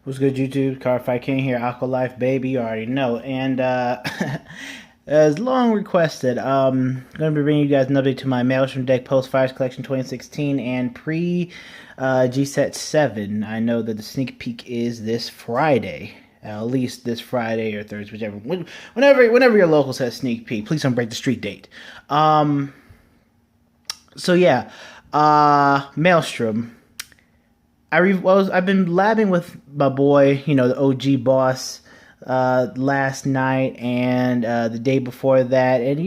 What's good, YouTube? Cardfight King here, AQUA Life Baby, you already know. And as long requested, I'm going to be bringing you guys an update to my Maelstrom deck post Fires Collection 2016 and pre G-Set 7. I know that the sneak peek is this Friday. At least this Friday or Thursday, whichever. Whenever your local says sneak peek, please don't break the street date. So yeah, Maelstrom. I've been labbing with my boy, the OG boss, last night and the day before that, and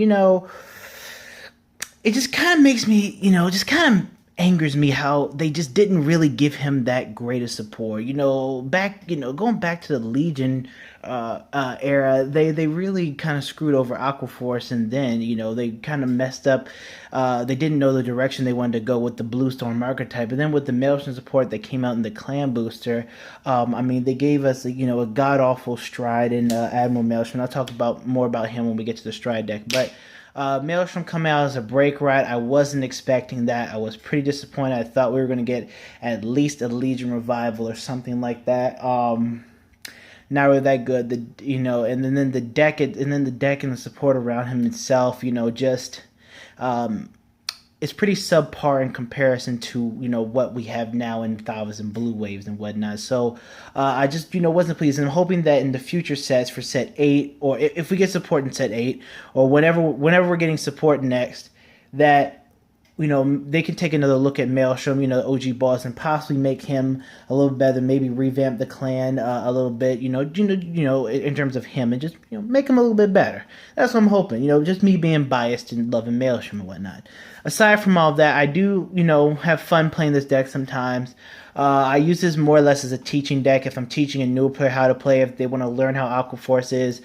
it just kind of makes me, just kind of angers me how they just didn't really give him that great of support. Going back to the Legion era, they really kind of screwed over Aquaforce, and then they kind of messed up. They didn't know the direction they wanted to go with the Blue Storm archetype, and then with the Maelstrom support that came out in the Clan Booster, they gave us a god awful Stride in Admiral Maelstrom. I'll talk more about him when we get to the Stride deck, but. Maelstrom coming out as a break ride, I wasn't expecting that. I was pretty disappointed. I thought we were going to get at least a Legion revival or something like that. Not really that good. And then the deck, and the support around him itself, it's pretty subpar in comparison to what we have now in Thavas and Blue Waves and whatnot. So I just wasn't pleased, and I'm hoping that in the future sets for set 8, or if we get support in set 8, or whenever we're getting support next, that they can take another look at Maelstrom, the OG boss, and possibly make him a little better. Maybe revamp the clan a little bit, in terms of him, and just make him a little bit better. That's what I'm hoping. Just me being biased and loving Maelstrom and whatnot. Aside from all that, I do have fun playing this deck sometimes. I use this more or less as a teaching deck. If I'm teaching a new player how to play, if they want to learn how Aquaforce is,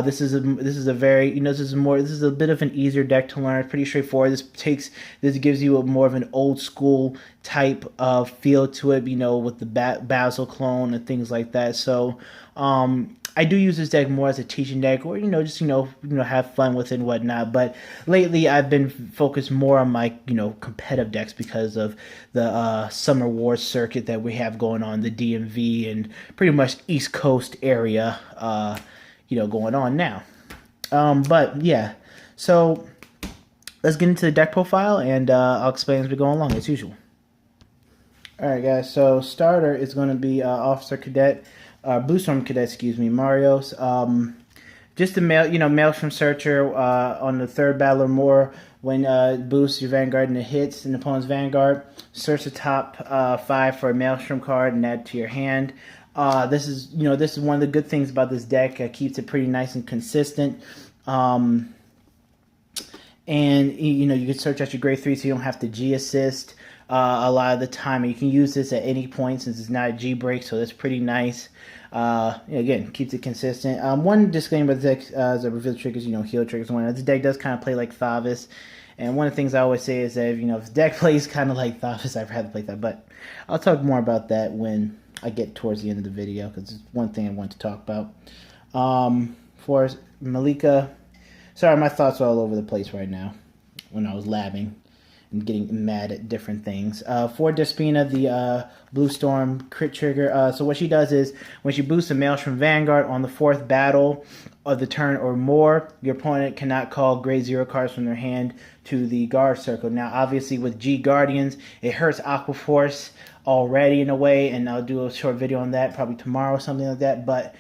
this is a very this is a bit of an easier deck to learn. It's pretty straightforward. This gives you a more of an old school type of feel to it, with the Basil clone and things like that. So I do use this deck more as a teaching deck, or just have fun with it and whatnot. But lately, I've been focused more on my competitive decks because of the Summer Wars circuit that we have going on, the DMV and pretty much East Coast area, going on now. But yeah, so let's get into the deck profile, and I'll explain as we go along as usual. All right, guys. So starter is going to be Officer Cadet. Blue Storm Cadet, excuse me, Marios. Just the Maelstrom Searcher on the third battle or more. When boosts your Vanguard and it hits an opponent's Vanguard, search the top 5 for a Maelstrom card and add to your hand. This is one of the good things about this deck. It keeps it pretty nice and consistent. And you can search out your grade 3, so you don't have to G assist a lot of the time. You can use this at any point since it's not a G break, so that's pretty nice. Again, keeps it consistent. One disclaimer about the deck as I reveal triggers, heal triggers. This deck does kind of play like Thavas, and one of the things I always say is that if the deck plays kind of like Thavas, I'd rather play that. But I'll talk more about that when I get towards the end of the video, because it's one thing I want to talk about. For Malika, sorry, my thoughts are all over the place right now when I was labbing and getting mad at different things. For Despina, the Blue Storm crit trigger. So what she does is, when she boosts a Maelstrom Vanguard on the 4th battle of the turn or more, your opponent cannot call grade 0 cards from their hand to the guard circle. Now, obviously, with G Guardians, it hurts Aquaforce already in a way, and I'll do a short video on that probably tomorrow or something like that. But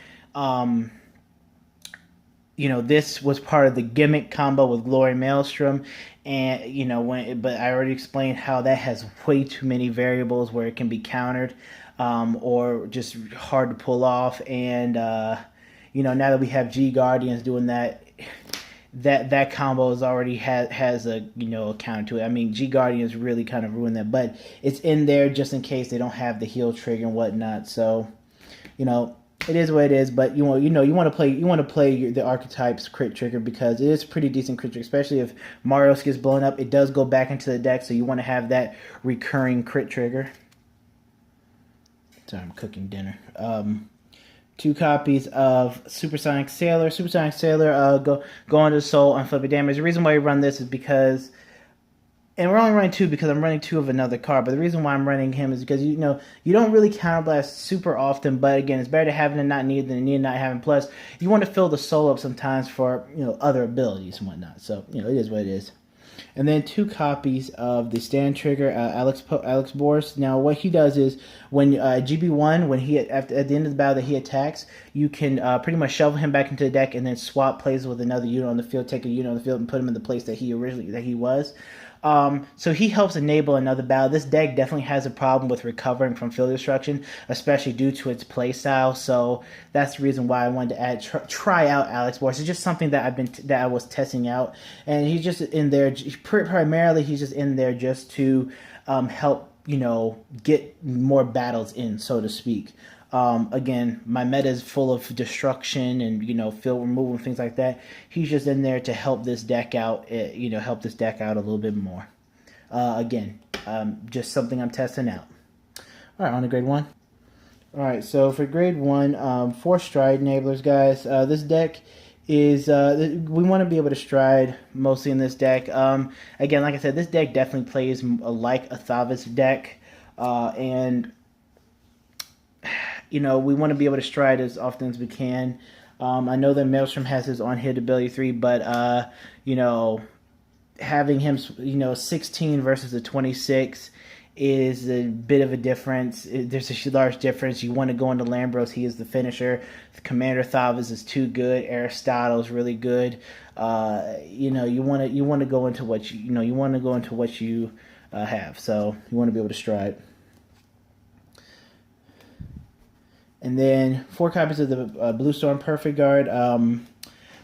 this was part of the gimmick combo with Glory Maelstrom, and but I already explained how that has way too many variables where it can be countered, or just hard to pull off. And now that we have G Guardians doing that, that combo is already has a a counter to it. I mean, G Guardians really kind of ruined that, but it's in there just in case they don't have the heal trigger and whatnot. So it is what it is, but you want to play the archetypes crit trigger, because it is pretty decent crit trigger, especially if Marios gets blown up. It does go back into the deck, so you want to have that recurring crit trigger. Sorry, I'm cooking dinner. 2 copies of Supersonic Sailor. Supersonic Sailor go into the soul, unflipping damage. The reason why we run this is because and we're only running 2 because I'm running 2 of another card. But the reason why I'm running him is because, you know, you don't really counterblast super often. But again, it's better to have it and not need than need not having. Plus, you want to fill the soul up sometimes for, you know, other abilities and whatnot. So, you know, it is what it is. And then 2 copies of the stand trigger, Alex Boris. Now, what he does is when GB1, when he at the end of the battle that he attacks, you can pretty much shovel him back into the deck and then swap places with another unit on the field, take a unit on the field, and put him in the place that he was. So he helps enable another battle. This deck definitely has a problem with recovering from field destruction, especially due to its playstyle. So that's the reason why I wanted to try out Alex Boris. It's just something that I was testing out, and he's just in there. Primarily, he's just in there just to help, you know, get more battles in, so to speak. Again, my meta is full of destruction and, you know, field removal and things like that. He's just in there to help this deck out, you know, help this deck out a little bit more. Again, just something I'm testing out. All right, on to grade 1. All right, so for grade 1, 4 stride enablers, guys. This deck is, we want to be able to stride mostly in this deck. Again, like I said, this deck definitely plays like a Thavis deck, and you know, we want to be able to stride as often as we can. I know that Maelstrom has his on-hit ability 3, but, you know, having him, you know, 16 versus a 26 is a bit of a difference. There's a large difference. You want to go into Lambros. He is the finisher. The Commander Thavis is too good. Aristotle's really good. You know, you want to go into what you want to go into what you have. So you want to be able to stride. And then 4 copies of the Blue Storm Perfect Guard,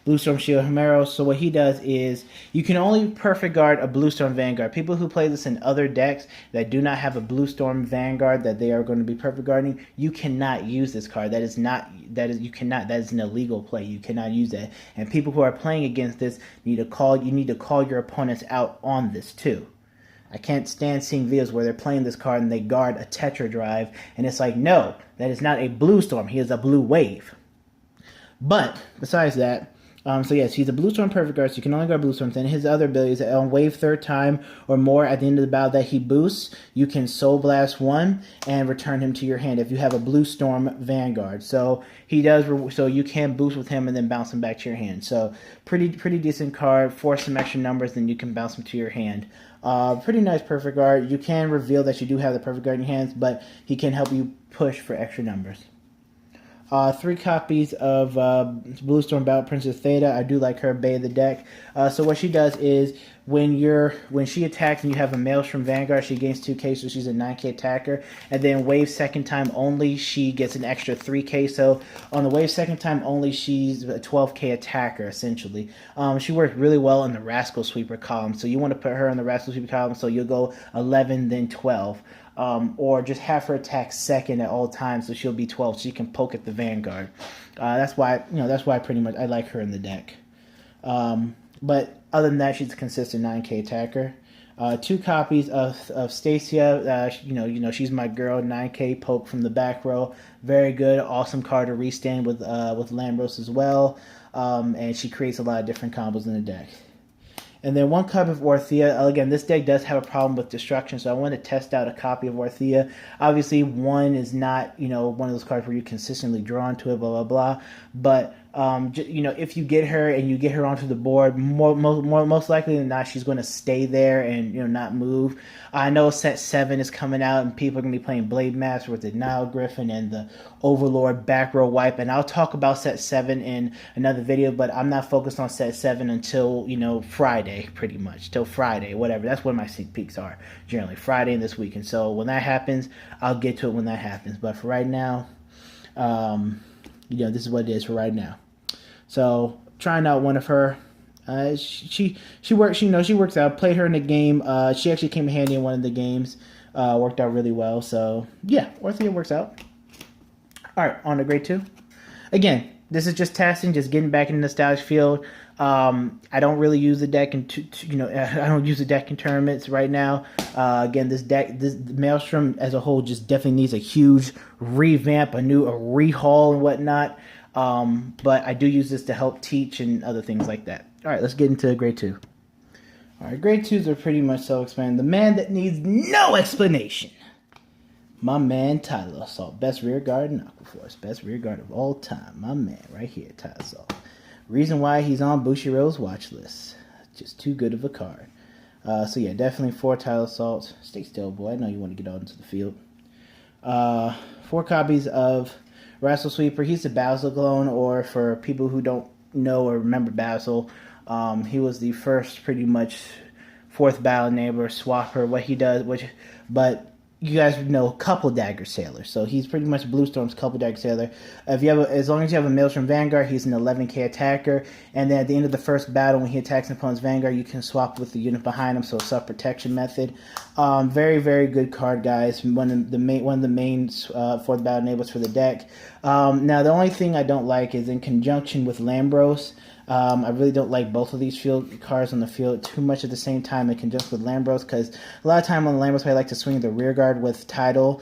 Blue Storm Shield Homero. So what he does is you can only Perfect Guard a Blue Storm Vanguard. People who play this in other decks that do not have a Blue Storm Vanguard that they are going to be Perfect Guarding, you cannot use this card. That is an illegal play. You cannot use that. And people who are playing against this need to call your opponents out on this too. I can't stand seeing videos where they're playing this card and they guard a Tetra Drive, and it's like, no, that is not a Blue Storm. He is a Blue Wave. But besides that, so yes, he's a Blue Storm Perfect Guard, so you can only guard Blue Storms. And his other abilities, on wave 3rd time or more at the end of the battle that he boosts, you can Soul Blast 1 and return him to your hand if you have a Blue Storm Vanguard. So he does, so you can boost with him and then bounce him back to your hand. So pretty decent card. Force some extra numbers, then you can bounce him to your hand. Pretty nice Perfect Guard. You can reveal that you do have the Perfect Guard in your hands, but he can help you push for extra numbers. 3 copies of Blue Storm Battle Princess Theta. I do like her Bay of the deck. So what she does is when she attacks and you have a Maelstrom Vanguard, she gains 2k, so she's a 9k attacker. And then wave 2nd time only, she gets an extra 3k. So on the wave 2nd time only, she's a 12k attacker, essentially. She works really well in the Rascal Sweeper column. So you want to put her in the Rascal Sweeper column, so you'll go 11, then 12. Or just have her attack 2nd at all times, so she'll be 12. So she can poke at the Vanguard. That's why pretty much I like her in the deck. But other than that, she's a consistent 9k attacker. 2 copies of Stacia. She's my girl. 9k poke from the back row. Very good, awesome card to restand with Lambros as well. And she creates a lot of different combos in the deck. And then 1 copy of Orthea. Again, this deck does have a problem with destruction, so I want to test out a copy of Orthea. Obviously, 1 is not, one of those cards where you're consistently drawn to it, blah, blah, blah. But, if you get her and you get her onto the board, most likely than not, she's going to stay there and, not move. I know set 7 is coming out, and people are going to be playing Blade Master with the Nile Griffin and the Overlord back row wipe. And I'll talk about set 7 in another video, but I'm not focused on set 7 until, Friday, pretty much. Till Friday, whatever. That's when my sneak peeks are, generally. Friday and this week. And so when that happens, I'll get to it when that happens. But for right now, this is what it is for right now. So trying out one of her. She works. She works out. Played her in the game. She actually came handy in one of the games. Worked out really well. So yeah, Orthea works out. All right, on to grade 2. Again, this is just testing, just getting back in the nostalgia field. I don't really use the deck in I don't use the deck in tournaments right now. Again, this Maelstrom as a whole just definitely needs a huge revamp, a rehaul and whatnot. But I do use this to help teach and other things like that. All right, let's get into grade 2. Alright, grade 2s are pretty much self-explanatory. The man that needs no explanation. My man, Tyler Assault. Best rear guard in Aquaforce. Best rear guard of all time. My man, right here, Tyler Assault. Reason why he's on Bushiroad's watch list. Just too good of a card. So yeah, definitely 4 Tyler Assaults. Stay still, boy. I know you want to get out into the field. 4 copies of Rascal Sweeper. He's the Basil clone, or for people who don't know or remember Basil, he was the first pretty much 4th battle neighbor swapper. What he does, but you guys know Couple Dagger Sailor, so he's pretty much Blue Storm's Couple Dagger Sailor. If you have as long as you have a Maelstrom Vanguard, he's an 11k attacker, and then at the end of the first battle, when he attacks an opponent's Vanguard, you can swap with the unit behind him, so self-protection method. Very, very good card, guys. One of the main 4th battle enablers for the deck. Now, the only thing I don't like is in conjunction with Lambros. I really don't like both of these field cards on the field too much at the same time in conjunction with Lambros, because a lot of time on the Lambros I like to swing the rear guard with Tidal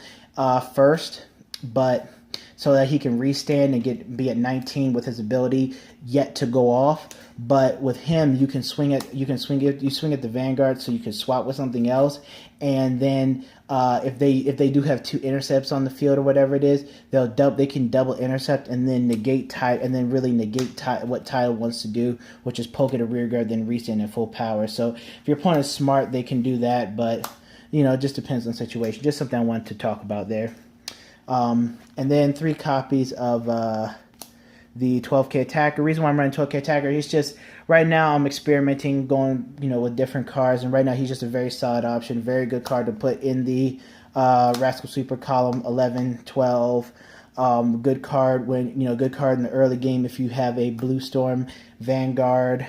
first, but so that he can restand and be at 19 with his ability yet to go off. But with him, you swing at the Vanguard, so you can swap with something else, and then if they do have 2 intercepts on the field or whatever it is, they can double intercept and then negate what Tidal wants to do, which is poke at a rear guard, then restand at full power. So if your opponent's smart, they can do that, but it just depends on the situation. Just something I wanted to talk about there. And then 3 copies of the 12k attacker. The reason why I'm running 12k attacker is just right now I'm experimenting, going with different cards, and right now he's just a very solid option, very good card to put in the Rascal Sweeper column 11, 12. Good card good card in the early game if you have a Blue Storm Vanguard.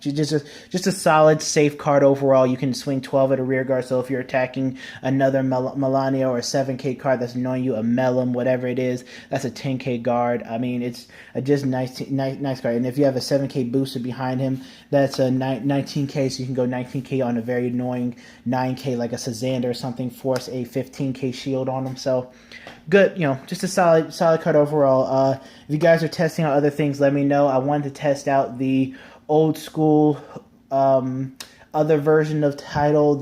Just a solid, safe card overall. You can swing 12 at a rear guard, so if you're attacking another Melania or a 7k card that's annoying you, a Melum, whatever it is, that's a 10k guard. I mean, it's just nice card. And if you have a 7k booster behind him, that's a 19k, so you can go 19k on a very annoying 9k like a Sazander or something, force a 15k shield on him. So good, just a solid card overall. If you guys are testing out other things, let me know. I wanted to test out the old school other version of Tidal.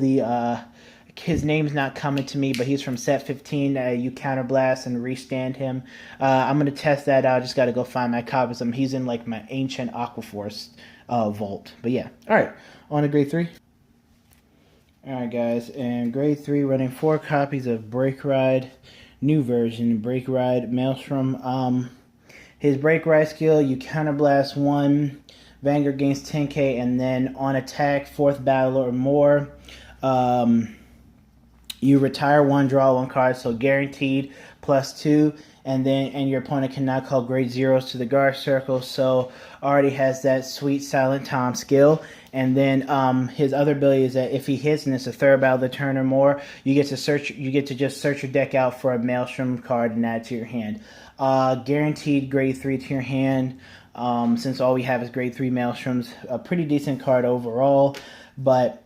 His name's not coming to me, but he's from set 15. You counterblast and restand him. I'm going to test that out. Just got to go find my copies of him. He's in like my ancient Aquaforce vault. But yeah. Alright, on to grade 3. Alright guys, and grade 3 running 4 copies of Break Ride. New version, Break Ride Maelstrom. His Break Ride skill, you counterblast 1, Vanguard gains 10k, and then on attack, 4th battle or more, you retire 1, draw 1 card, so guaranteed +2, and your opponent cannot call grade 0s to the guard circle, so already has that sweet Silent Tom skill. And then his other ability is that if he hits and it's a 3rd battle of the turn or more, you get to just search your deck out for a Maelstrom card and add to your hand. Guaranteed grade 3 to your hand, since all we have is grade 3 Maelstroms. A pretty decent card overall, but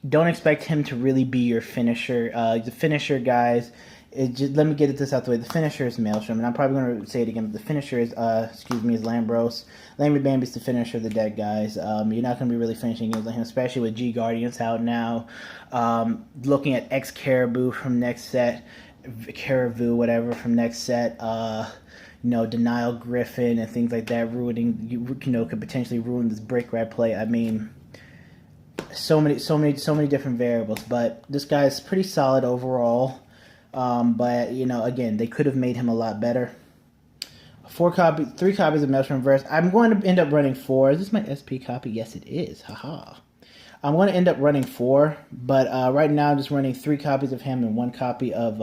don't expect him to really be your finisher. The finisher, guys, let me get this out the way. The finisher is Maelstrom, and I'm probably going to say it again, but the finisher is, is Lambros. Lambie Bambi's the finisher of the deck, guys. You're not going to be really finishing games like him, especially with G Guardians out now. Looking at X Caribou from next set, Caribou, whatever, from next set. Denial Griffin and things like that, could potentially ruin this Break Ride play. I mean, so many different variables, but this guy's pretty solid overall. But again, they could have made him a lot better. 3 copies of Maelstrom Verse. I'm going to end up running 4. Is this my SP copy? Yes, it is. Haha. I'm going to end up running 4, but right now I'm just running 3 copies of him and 1 copy of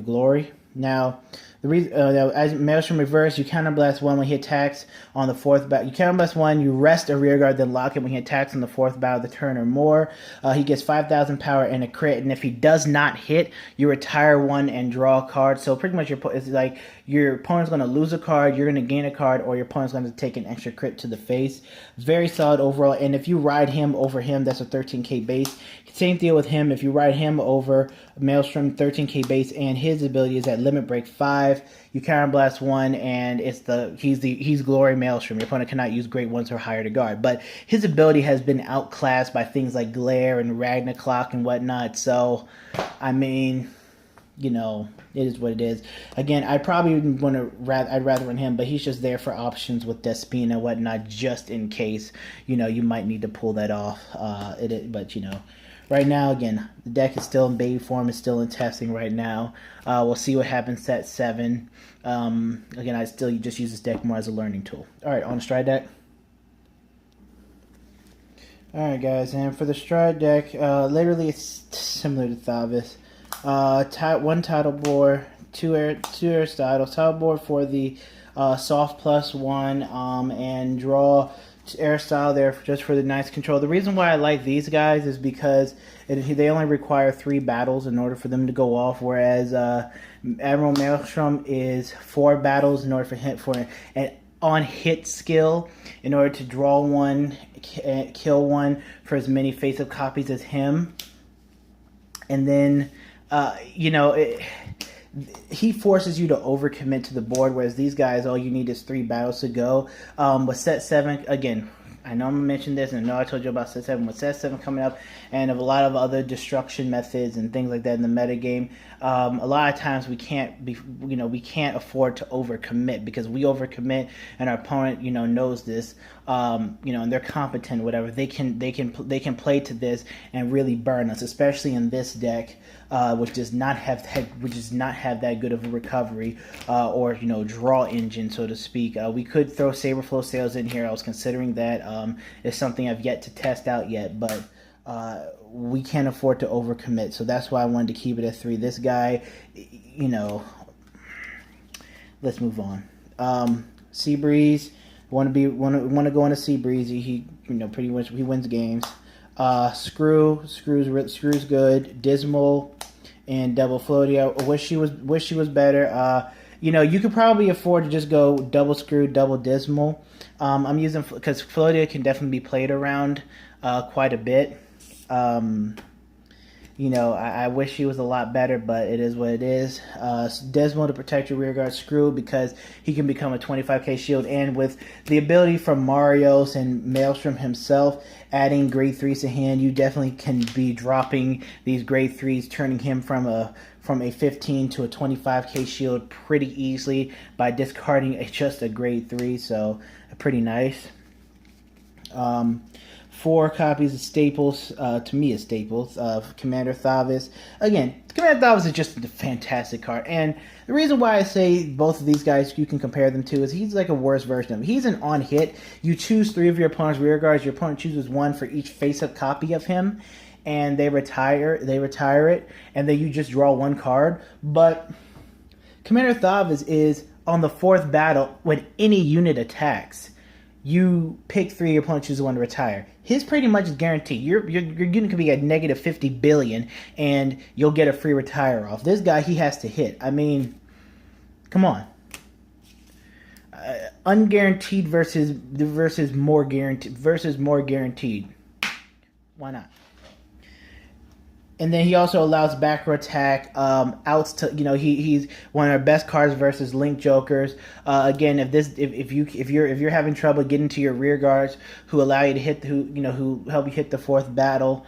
Glory. Now, the reason as Maelstrom Reverse, you counterblast 1 when he attacks on the 4th battle. You counterblast 1, you rest a rear guard, then lock him when he attacks on the 4th battle of the turn or more. He gets 5,000 power and a crit, and if he does not hit, you retire 1 and draw a card. So pretty much it's like your opponent's going to lose a card, you're going to gain a card, or your opponent's going to take an extra crit to the face. Very solid overall, and if you ride him over him, that's a 13k base. Same deal with him. If you ride him over Maelstrom, 13k base, and his ability is at Limit Break 5. 5, you Counter Blast 1, and he's Glory Maelstrom. Your opponent cannot use grade 1s or higher to guard. But his ability has been outclassed by things like Glare and Ragnarok and whatnot. So, I mean, you know, it is what it is. Again, I probably I'd rather run him, but he's just there for options with Despina and whatnot, just in case, you know, you might need to pull that off. But, you know, right now, again, the deck is still in baby form. It's still in testing right now. We'll see what happens set 7. Again, I still just use this deck more as a learning tool. All right, on the Stride deck. All right, guys, and for the Stride deck, literally it's similar to Thavis. 1 title board, 2 Aristotle, title board for the soft +1, and draw Aristotle there just for the nice control. The reason why I like these guys is because they only require 3 battles in order for them to go off, whereas Admiral Maelstrom is 4 battles in order for an on-hit skill in order to draw 1, kill 1 for as many face-up copies as him. And then you know, he forces you to overcommit to the board, whereas these guys, all you need is 3 battles to go. With set 7, again, I know I'm going to mention this, and I know I told you about set 7. With set 7 coming up, and of a lot of other destruction methods and things like that in the metagame, a lot of times we can't afford to overcommit, because we overcommit and our opponent, you know, knows this, you know, and they're competent, whatever. They can play to this and really burn us, especially in this deck, which does not have that good of a recovery or, you know, draw engine, so to speak. We could throw Saberflow Sails in here. I was considering that. It's something I've yet to test out yet, but we can't afford to overcommit, so that's why I wanted to keep it at 3. This guy, you know, let's move on. Seabreeze, want to go into Seabreeze. He you know, pretty much he wins games. Screw's good. Dismal and Double Floaty. I wish she was better. You know, you could probably afford to just go double Screw, double Dismal. I'm using, because Floatia can definitely be played around quite a bit. You know, I wish he was a lot better, but it is what it is. Dismal to protect your rearguard. Screw, because he can become a 25k shield, and with the ability from Marios and Maelstrom himself adding grade 3s to hand, you definitely can be dropping these grade 3s, turning him from a 15 to a 25k shield pretty easily by discarding just a grade 3, so pretty nice. 4 copies of Staples, to me is Staples, of Commander Thavis. Again, Commander Thavis is just a fantastic card, and the reason why I say both of these guys you can compare them to is he's like a worse version of him. He's an on-hit. You choose 3 of your opponent's rear guards. Your opponent chooses 1 for each face-up copy of him, and they retire it, and then you just draw 1 card. But Commander Thavis is on the 4th battle when any unit attacks. You pick 3, your opponent chooses 1 to retire. His pretty much is guaranteed. Your unit could be at negative 50 billion, and you'll get a free retire off. This guy, he has to hit. I mean, come on. Unguaranteed versus more guaranteed. Why not? And then he also allows back row attack, outs to, you know, he's one of our best cards versus Link Jokers. Again, if you're having trouble getting to your rear guards who allow you to hit, who help you hit the 4th battle,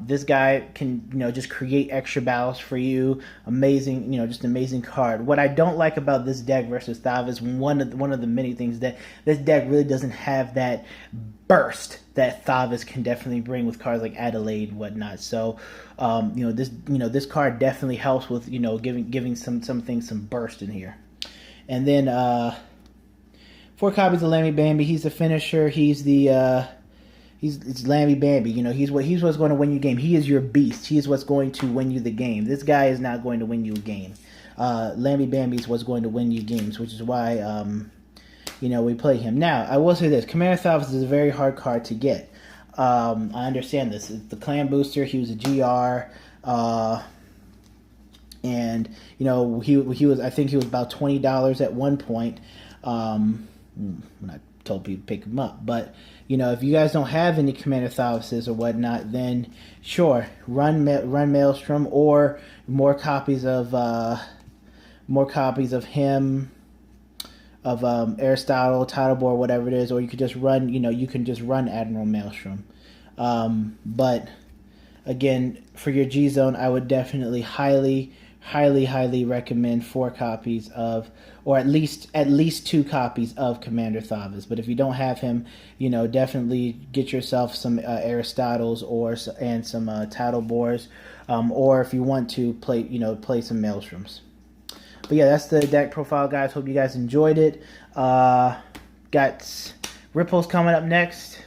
this guy can, you know, just create extra battles for you. Amazing, you know, just an amazing card. What I don't like about this deck versus Thavis, one of the many things, that this deck really doesn't have that burst that Thavis can definitely bring with cards like Adelaide and whatnot. So, this card definitely helps with, you know, giving some things some burst in here. And then 4 copies of Lammy Bambi. He's the finisher. He's Lammy Bambi. You know, he's what's going to win you a game. He is your beast. He is what's going to win you the game. This guy is not going to win you a game. Lammy Bambi is what's going to win you games, which is why you know, we play him. Now, I will say this. Commander Thavis is a very hard card to get. I understand this. It's the clan booster. He was a GR. And, you know, he was, I think he was about $20 at one point. When I told people to pick him up. But, you know, if you guys don't have any Commander Thavises or whatnot, then sure, run Maelstrom, or more copies of more copies of him, of Aristotle, Titlebore, whatever it is, or you could just run, you can just run Admiral Maelstrom. But again, for your G Zone, I would definitely highly recommend 4 copies of, or at least 2 copies of Commander Thavas. But if you don't have him, definitely get yourself some Aristotles and some Titlebores, or if you want to play some Maelstroms. But yeah, that's the deck profile, guys. Hope you guys enjoyed it. Got Ripples coming up next.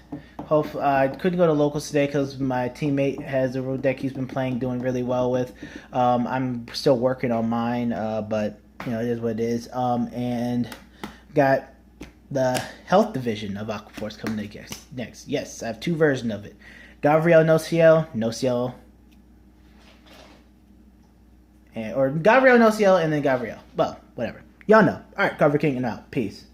I couldn't go to locals today because my teammate has a deck he's been playing, doing really well with. I'm still working on mine, but it is what it is. And got the Health Division of Aquaforce coming next. Yes, I have 2 versions of it. Gabriel no Ciel, or Gabriel no Ciel, and then Gabriel. Well, whatever. Y'all know. All right, Cover King and out. Peace.